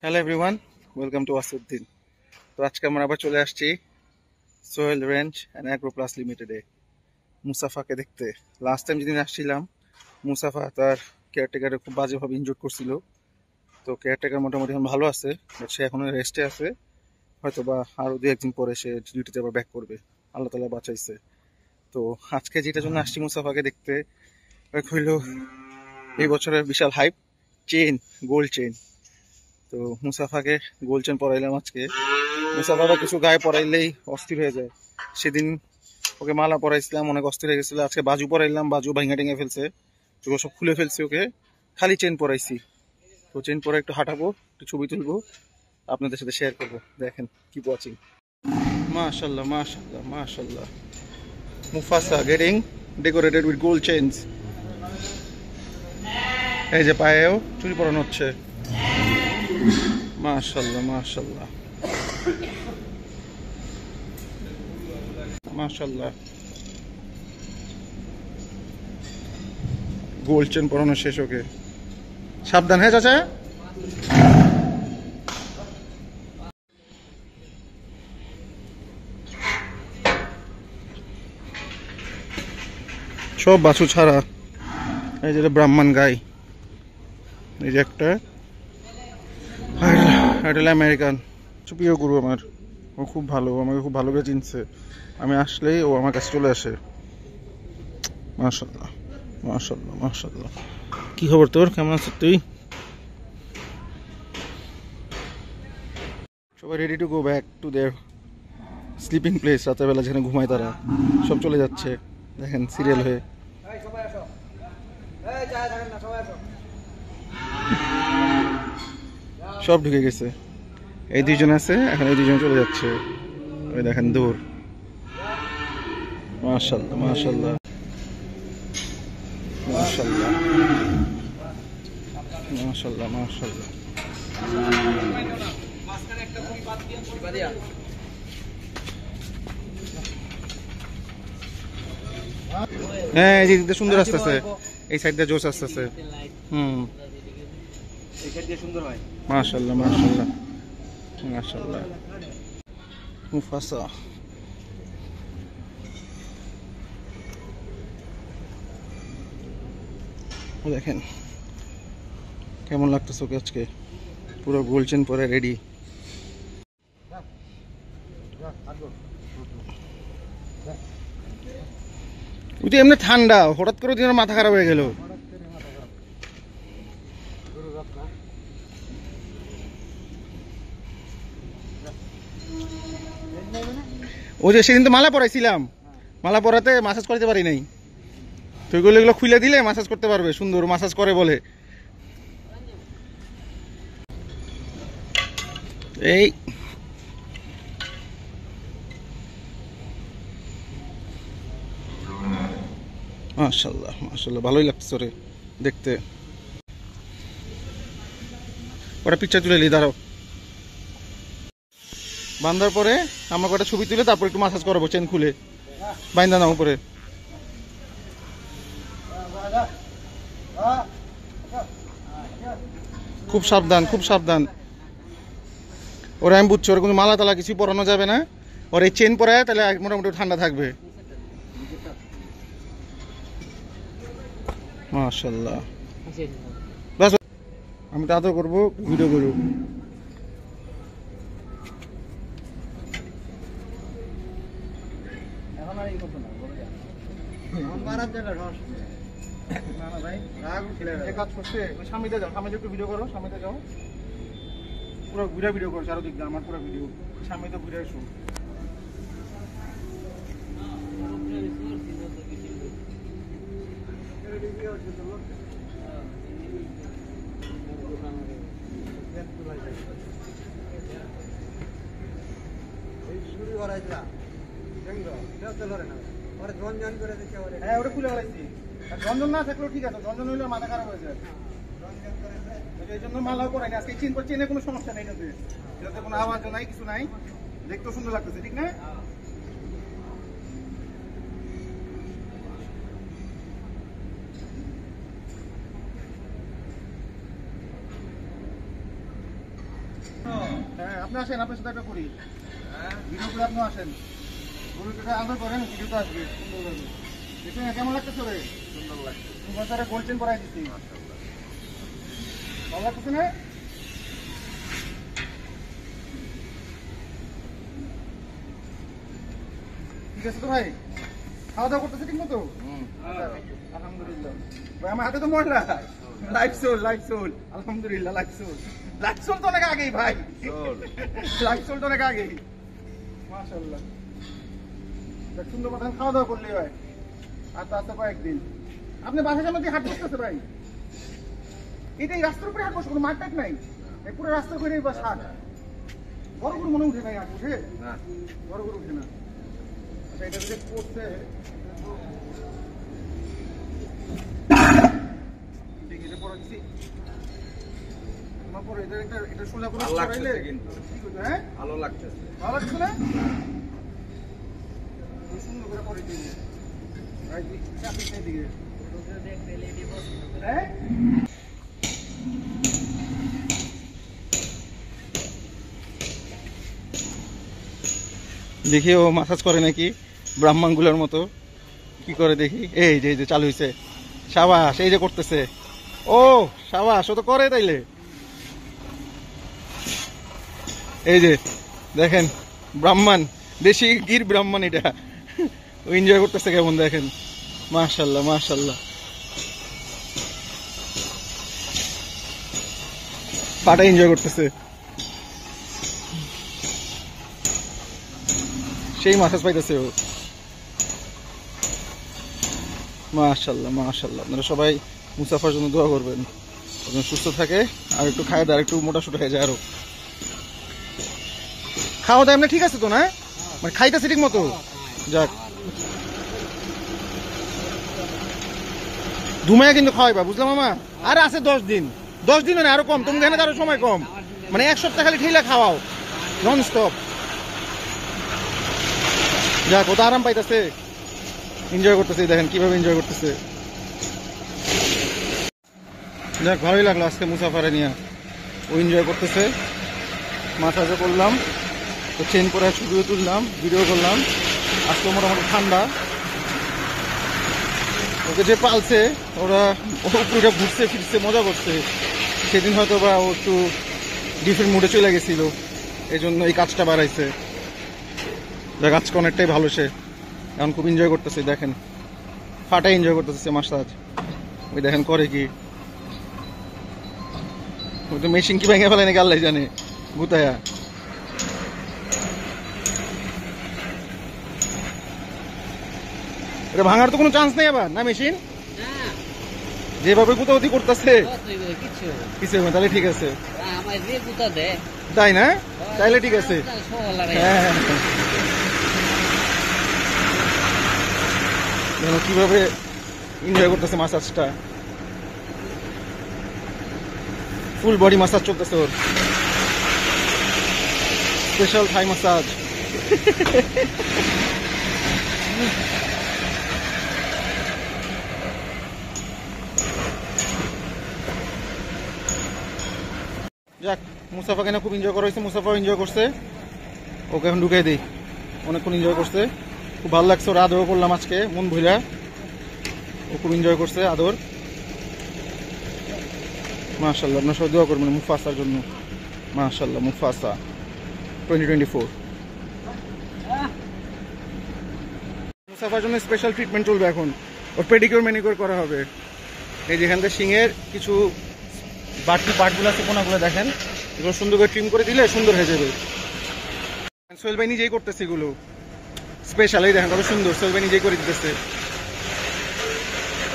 Hello everyone, welcome to আসুদ্দিন। তো আজকে আমরা আবার চলে আসছি Sohel range and agro plus লিমিটেডে মুসাফাকে দেখতে। লাস্ট টাইম যেদিন আসছিলাম, মুসাফা তার কেয়ারটেকারে খুব বাজেভাবে ইনজুর করছিল। তো কেয়ারটেকার মোটামুটি এখন ভালো আছে, বাট সে এখনো রেস্টে আছে। হয়তো বা আরও দু একদিন পরে সে ডিউটিতে আবার ব্যাক করবে, আল্লাহ তালা বাঁচাইছে। তো আজকে যেটার জন্য আসছি মুসাফাকে দেখতে, হইল এই বছরের বিশাল হাইপ চেইন, গোল্ড চেইন। তো মুসাফাকে গোল্ড চেন পরাইলাম আজকে। মুসাফাটা কিছু গায়ে পরাইলেই অস্থির হয়ে যায়। সেদিন ওকে মালা পরাইছিলাম, অনেক অস্থির হয়ে গেছিল। আজকে বাজু পরাইলাম, বাজু ভাঙা টেঙে ফেলছে, তো সব খুলে ফেলছি। ওকে খালি চেন পরাইছি। তো চেন পরে একটু হাঁটাবো, একটু ছবি তুলবো, আপনাদের সাথে শেয়ার করবো। দেখেন কি ওয়াচিং। মাশাল্লাহ মাশাল্লাহ মাশাল্লাহ, মুফাসা getting decorated with gold chains. এই যে পায়েও চুরি পরানো হচ্ছে। মাশাল্লাহ মাশাল্লাহ মাশাল্লাহ, গোল্ড চেন পরানো শেষ। ওকে সাবধান, হ্যাঁ চাচা। সব বাছু ছাড়া। এই যে ব্রাহ্মণ গাই, এই যে একটা, এটা আমেরিকান। প্রিয় গুরু আমার, ও খুব ভালো, আমাকে খুব ভালো করে চিনছে। আমি আসলেই ও আমার কাছে চলে আসে। মাশাল্লাহ মাশাল্লাহ মাশাল্লাহ। কি খবর তোর, কেমন আছিস তুই? সবাই ready to go back to their sleeping place. রাতের বেলা যেখানে ঘুমায় তারা সব চলে যাচ্ছে, দেখেন সিরিয়াল হয়ে। সব ঢুকে গেছে, এই দুইজন আছে এখন, এই দুইজন চলে যাচ্ছে। ওই দেখেন দূর। মাশাল্লাহ মাশাল্লাহ মাশাল্লাহ মাশাল্লাহ মাশাল্লাহ। হ্যাঁ এই দিকটা সুন্দর আসতেছে, এই সাইডটা জোস আসতেছে। মাশাল্লাহ মাশাল্লাহ মাশাল্লাহ। মুফাসা দেখেন কেমন লাগতেছে ওকে আজকে, পুরো গোল্ড চেন পরে রেডি। ওই তো এমনি ঠান্ডা, হঠাৎ করে দিনের মাথা খারাপ হয়ে গেল। ওই যে সেদিন তো মালা পরাইছিলাম, মালা পরাতে মাসাজ করতে পারি নাই। তো এগুলো এগুলো খুলে দিলে মাসাজ করতে পারবে, সুন্দর মাসাজ করে বলে। এই মাশাল্লাহ মাশাল্লাহ, ভালোই লাগছে রে দেখতে। ওরা পিকচার তুলে নি, দাঁড়াও। বান্ধার পরে আমরা কটা ছবি তুলে তারপর একটু মাসাজ করাবো, চেন খুলে বাইন্দা নাও উপরে। খুব সাবধান খুব সাবধান। ওরা আমি বুঝছি, ওরা কিন্তু মালা তালা কিছু পরানো যাবে না। ওর এই চেন পরায় তাহলে মোটামুটি ঠান্ডা থাকবে। মাশাল্লাহ। বাস আমি তো আদর করবো, ভিডিও করবো। সামনে যাও, সামনে একটু ভিডিও করো, সামনে যাও, পুরো ঘুরে ভিডিও করো চারোদিক দিয়ে আমার পুরো ভিডিও। সামনে তো ঘুরে আসো। হ্যাঁ ওটা খুলে বেড়াইছি, রঞ্জন না থাকলেও ঠিক আছে, রঞ্জন হইলে মাথা খারাপ হয়ে যায়। এই জন্য মালাও করাইনি আজকে। চেনে কোনো সমস্যা নেই, এটাতে কোনো আওয়াজও নাই, কিছু নাই, দেখতেও সুন্দর লাগতেছে, ঠিক না? হ্যাঁ আপনি আসেন, আপনার সাথে একটা করি ভিডিও করে, আপনি আসেন, গরুটা আদর করেন, ভিডিওটা আসবে সুন্দর লাগবে। দেখুন কেমন লাগতেছে রে? সুন্দর লাগছে। তোমার তারা গোল্ড চেন পরাই দিচ্ছি, ভালো লাগতেছে না? ঠিক আছে তো ভাই, খাওয়া দাওয়া করতেছে ঠিক মতো? আলহামদুলিল্লাহ ভাই, আমার হাতে তো ময়লা। লাইট সোল, লাইট সোল, আলহামদুলিল্লাহ লাইট সোল। লাইট সোল তো অনেক আগেই ভাই, লাইট সোল তো অনেক আগেই। মাশাআল্লাহ, সুন্দর কথা। খাওয়া দাওয়া করলে ভাই আর তো আছে কয়েকদিন। আপনি বাসার সামনে দিয়ে হাট করতেছে ভাই, এটাই রাস্তার উপরে হাট বসে, কোনো মার্কেট নাই, এই পুরো রাস্তা করে বাস হাট। বড় গরু মনে উঠে নাই, হাট উঠে না, বড় গরু উঠে না। আচ্ছা এটা যে করছে দেখি এটা পরে দিছি, তোমার পরে এটা সোজা করে সরাইলে কিন্তু ঠিক হইছে। হ্যাঁ ভালো লাগতেছে, ভালো লাগছে না? সুন্দর করে পরে দিই ভাই, চাপি সেই দিকে দেখতে লেডি বস। হ্যাঁ দেখি ও মাসাজ করে নাকি ব্রাহ্মণগুলোর মতো, কি করে দেখি। এই যে চালু হয়েছে, সাবাস, এই যে করতেছে। ও সাবাস, ও তো করে তাইলে। এই যে দেখেন ব্রাহ্মণ, দেশি গির ব্রাহ্মণ, এটা ও এনজয় করতেছে কেমন দেখেন। মাশাআল্লাহ মাশাআল্লাহ, পাটা এনজয় করতেছে, সেই মাসাজ পাইতেছে ও। মাশাআল্লাহ মাশাআল্লাহ, আপনারা সবাই মুসাফার জন্য দোয়া করবেন, সুস্থ থাকে আর একটু খায় দাও, একটু মোটা সোটা হয়ে যায় আরো। খাওয়া দাওয়া এমনি ঠিক আছে তো না, মানে খাইতেছে ঠিক মতো? যাক, ধুমাইয়া কিন্তু খাওয়াইবা, বুঝলাম মামা। আর আছে 10 দিন, 10 দিন না আরো কম, তুমি জানো আরো সময় কম, মানে 1 সপ্তাহ খালি ঠেলা খাওয়াও নন স্টপ। যাক, ও তো আরাম পাইতেছে, এনজয় করতেছে, দেখেন কিভাবে এনজয় করতেছে। যাক, ভালোই লাগলো আজকে মুসাফারে নিয়ে, ও এনজয় করতেছে। মাসাজও করলাম, তো চেন করে ছবিও তুললাম, ভিডিও করলাম। আজকে মোটামুটি ঠান্ডা, ওকে যে পালছে ওরা উপরে ঘুরছে ফিরছে মজা করছে। সেদিন হয়তো বা ও একটু ডিফারেন্ট মুডে চলে গেছিল, এই জন্য এই কাজটা বাড়াইছে। দেখ আজকে অনেকটাই ভালো, সে এখন খুব এনজয় করতেছে, দেখেন ফাটাই এনজয় করতেছে মাসাজ। ওই দেখেন করে কি, ওই তো মেশিন কি ভেঙে ফেলে নাকি আল্লাহ জানে, গুতায়া। এটা ভাঙার তো কোনো চান্স নেই আবার না, মেশিন যেভাবে গুতাগুতি করতেছে কিছু, তাহলে ঠিক আছে, তাই না? তাইলে ঠিক আছে। হ্যাঁ কিভাবে এনজয় করতেছে মাসাজটা, ফুল বডি মাসাজ চলতেছে ওর, স্পেশাল থাই মাসাজ। যাক, মুসাফা কেন খুব এনজয় করা হয়েছে, মুসাফাও এনজয় করছে। ওকে এখন ঢুকে দিই, অনেকক্ষণ এনজয় করছে, খুব ভালো লাগছে। ওর আদরও করলাম আজকে মন ভুলা, ও খুব এনজয় করছে আদর। মাশাআল্লাহ, আপনার সবাই দোয়া করবেন মুফাসার জন্য। মাশাআল্লাহ, মুফাসা 2024 মুসাফার জন্য স্পেশাল ট্রিটমেন্ট চলবে এখন, ওর পেডিকিউর ম্যানিকিউর করা হবে। এই যেখান থেকে শিংয়ের কিছু বাড়তি পার্টগুলো আছে, কোনাগুলো দেখেন, এগুলো সুন্দর করে ট্রিম করে দিলে সুন্দর হয়ে যাবে। সোহেল ভাই নিজেই করতেছে এগুলো স্পেশাল, এই দেখেন কত সুন্দর, সোহেল ভাই নিজেই করে দিতেছে।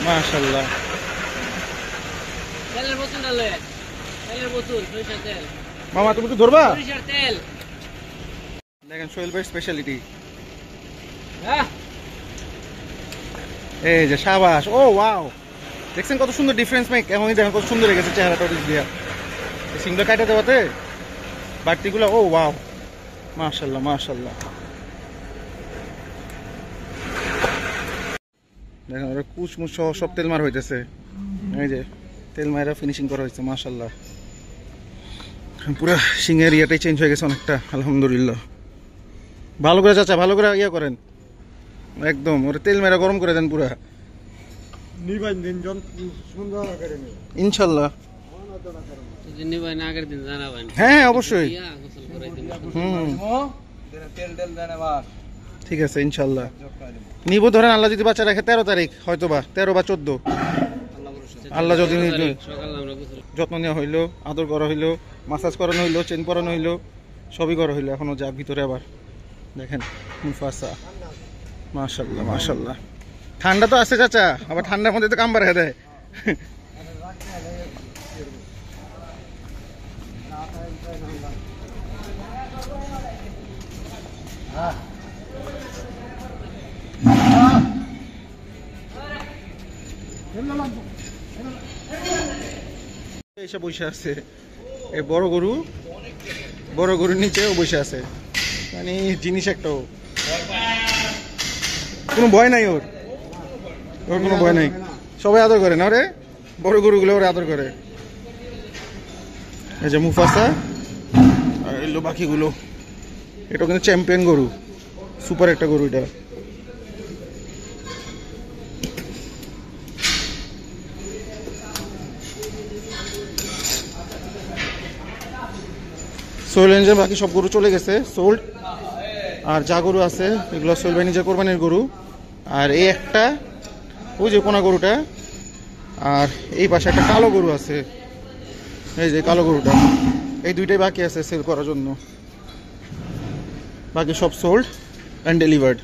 মাশাআল্লাহ, মামা তুমি তো ধরবা, দেখেন সোহেল ভাইয়ের স্পেশালিটি। এই যে সাবাস, ও ওয়াও, দেখছেন কত সুন্দর ডিফারেন্স মেক, এখন দেখেন কত সুন্দর হয়ে গেছে চেহারাটা দিয়া সিংটা কাটে দেওয়াতে বাড়তিগুলো। ও ওয়াও, মাশাআল্লাহ মাশাআল্লাহ, দেখেন ওরা কুচমুচ সহ সব তেল মার হইতেছে, এই যে তেল মায়েরা ফিনিশিং করা হয়েছে। মাশাআল্লাহ, পুরা সিংহের ইয়াটাই চেঞ্জ হয়ে গেছে অনেকটা, আলহামদুলিল্লাহ। ভালো করে চাচা, ভালো করে ইয়া করেন, একদম ওরে তেল মেরা গরম করে দেন পুরা, ইনশাল্লাহ। হ্যাঁ অবশ্যই, ঠিক আছে ইনশাল্লাহ নিব। ধরেন আল্লাহ যদি বাচ্চা রাখে 13 তারিখ, হয়তো বা 13 বা 14, আল্লাহ যদি যত্ন নেওয়া হইলো, আদর করা হইলো, মাসাজ করানো হইলো, চেন পরানো হইলো, সবই করা হইলো। এখনো যাক ভিতরে আবার দেখেন মুফাসা, মাশাল্লাহ মাশাল্লাহ। ঠান্ডা তো আছে চাচা, আবার ঠান্ডার মধ্যে তো কাম বাড়া দেয়। এসে বসে আছে এই বড় গরু, বড় গরুর নিচেও বসে আছে, মানে জিনিস একটাও, কোনো ভয় নাই ওর, ওর কোনো ভয় নাই। সবাই আদর করে না রে, বড় গরুগুলো ওরা আদর করে। এই যে মুফাসা আর এলো বাকিগুলো। এটা কিন্তু চ্যাম্পিয়ন গরু, সুপার একটা গরু এটা। সোহেল রেঞ্জের বাকি সব গরু চলে গেছে, সোল্ড। আর যা গরু আছে এগুলো সোহেল ভাই নিজের কোরবানির গরু। আর এই একটা, ওই যে কোনা গরুটা, আর এই পাশে একটা কালো গরু আছে, এই যে কালো গরুটা, এই দুইটাই বাকি আছে সেল করার জন্য। বাকি সব সোল্ড অ্যান্ড ডেলিভার্ড।